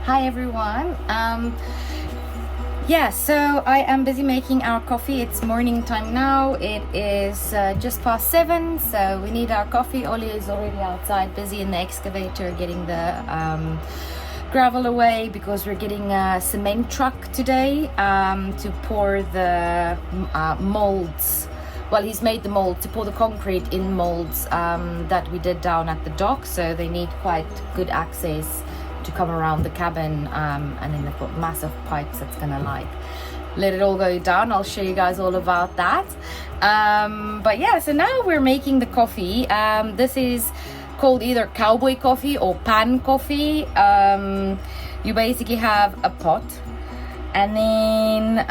Hi everyone. So I am busy making our coffee. It's morning time now. It is just past 7, so we need our coffee. Oli is already outside, busy in the excavator getting the gravel away because we're getting a cement truck today to pour the molds. Well, he's made the mold to pour the concrete in molds that we did down at the dock, so they need quite good access to come around the cabin, and then they've got massive pipes that's gonna let it all go down. I'll show you guys all about that. So now we're making the coffee. This is called either cowboy coffee or pan coffee. You basically have a pot and then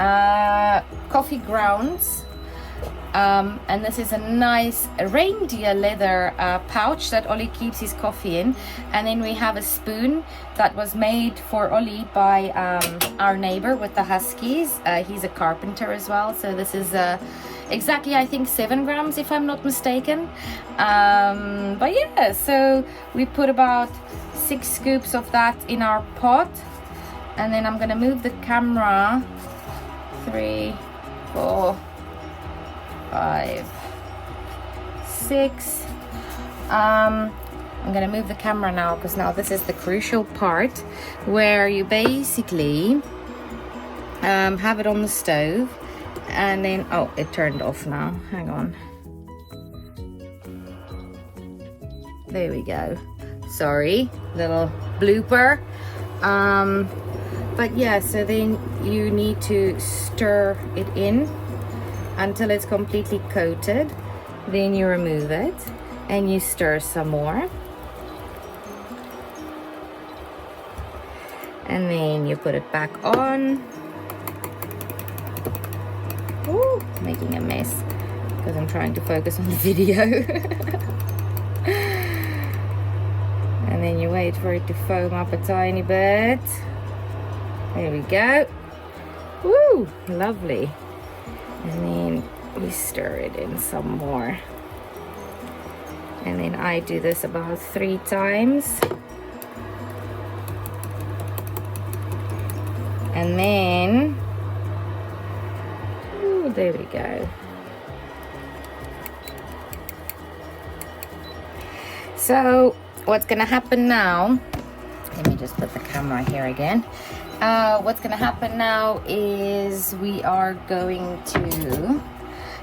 coffee grounds. And this is a nice reindeer leather pouch that Ollie keeps his coffee in. And then we have a spoon that was made for Ollie by our neighbor with the huskies. He's a carpenter as well, so this is exactly, I think, 7 grams if I'm not mistaken. So we put about 6 scoops of that in our pot, and then I'm gonna move the camera 3, 4, 5, 6. I'm gonna move the camera now because now this is the crucial part where you basically have it on the stove, and then it turned off now. Hang on. There we go. Sorry, little blooper. So then you need to stir it in until it's completely coated. Then you remove it and you stir some more, and then you put it back on. Ooh, making a mess because I'm trying to focus on the video. And then you wait for it to foam up a tiny bit. There we go. Woo, lovely. And then we stir it in some more, and then I do this about 3 times, and then there we go. So what's gonna happen now, let me just put the camera here again. What's gonna happen now is we are going to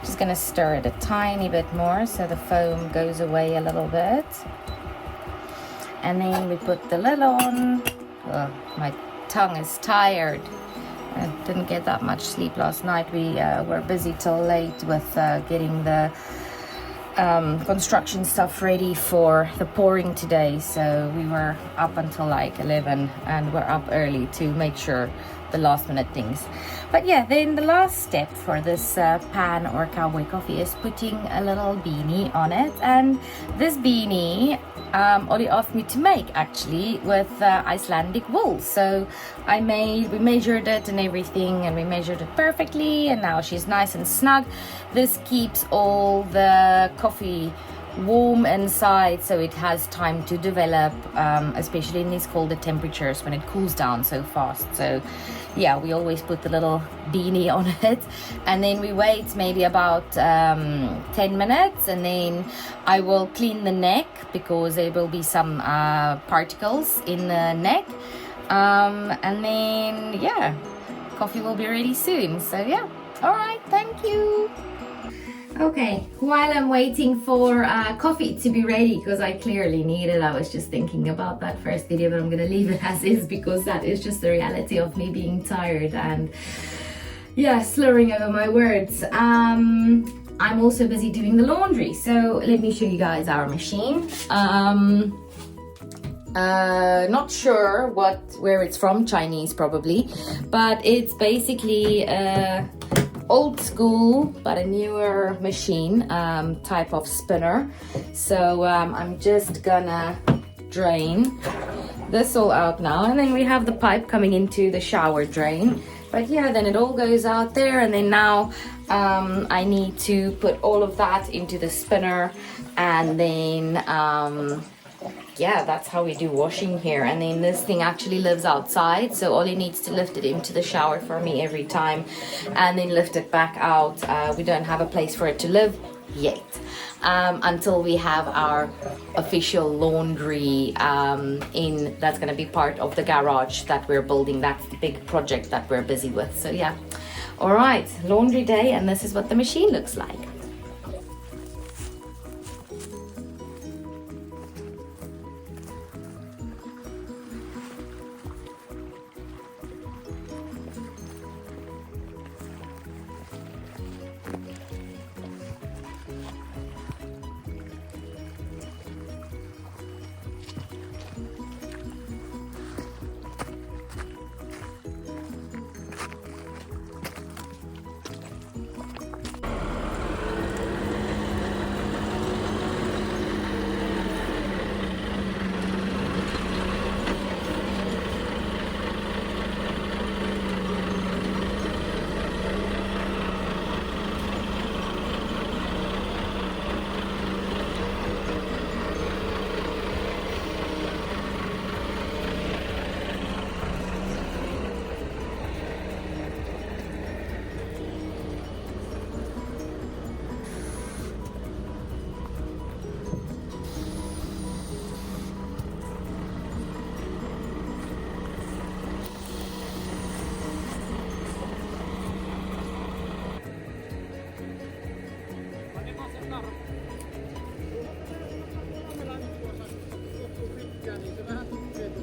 just gonna stir it a tiny bit more so the foam goes away a little bit, and then we put the lid on. My tongue is tired. I didn't get that much sleep last night. We were busy till late with getting the construction stuff ready for the pouring today, so we were up until like 11, and we're up early to make sure the last minute things. Then the last step for this pan or cowboy coffee is putting a little beanie on it, and this beanie Ollie asked me to make actually with Icelandic wool. So we measured it and everything, and we measured it perfectly, and now she's nice and snug. This keeps all the coffee warm inside, so it has time to develop, especially in these colder temperatures when it cools down so fast. So yeah, we always put the little beanie on it, and then we wait maybe about 10 minutes, and then I will clean the neck because there will be some particles in the neck, and then coffee will be ready soon. So all right, thank you. Okay, while I'm waiting for coffee to be ready, because I clearly need it, I was just thinking about that first video, but I'm gonna leave it as is because that is just the reality of me being tired and slurring over my words. I'm also busy doing the laundry, so let me show you guys our machine. Not sure where it's from, Chinese probably, but it's basically old school but a newer machine type of spinner. So I'm just gonna drain this all out now, and then we have the pipe coming into the shower drain. But then it all goes out there, and then now I need to put all of that into the spinner, and then yeah, that's how we do washing here. And then this thing actually lives outside, so all he needs to lift it into the shower for me every time and then lift it back out. We don't have a place for it to live yet, until we have our official laundry in. That's going to be part of the garage that we're building. That's the big project that we're busy with. So yeah, all right, laundry day, and this is what the machine looks like.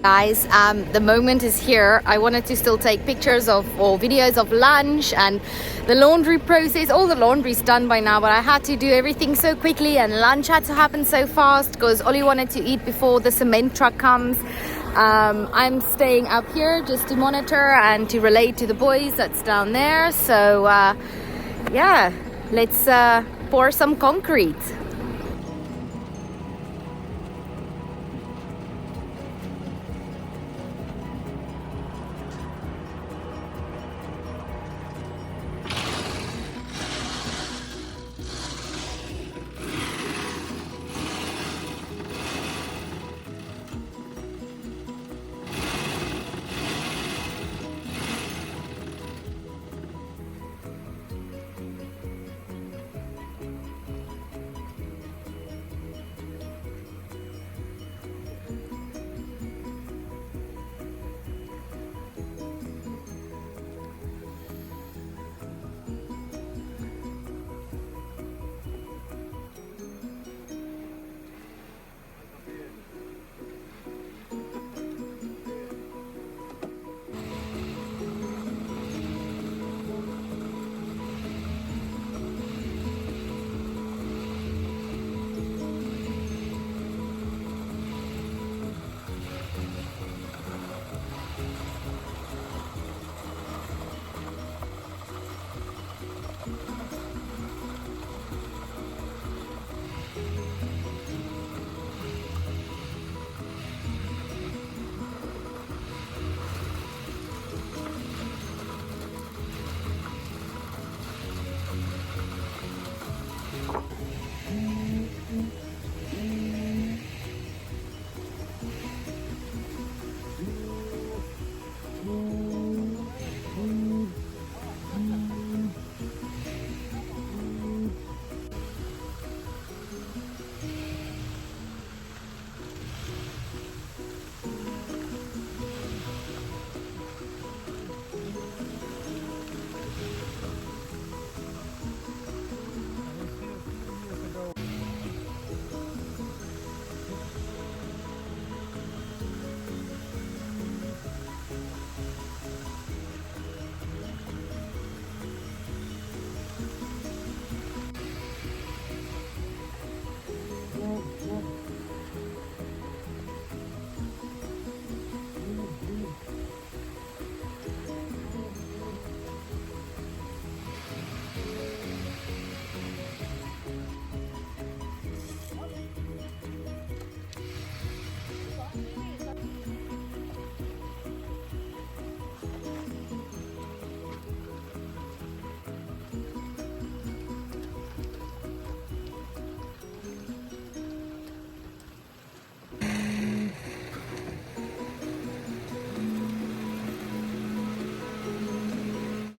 Guys, the moment is here. I wanted to still take pictures of or videos of lunch and the laundry process. All the laundry's done by now, but I had to do everything so quickly, and lunch had to happen so fast because Ollie wanted to eat before the cement truck comes. I'm staying up here just to monitor and to relate to the boys that's down there. So yeah, let's pour some concrete.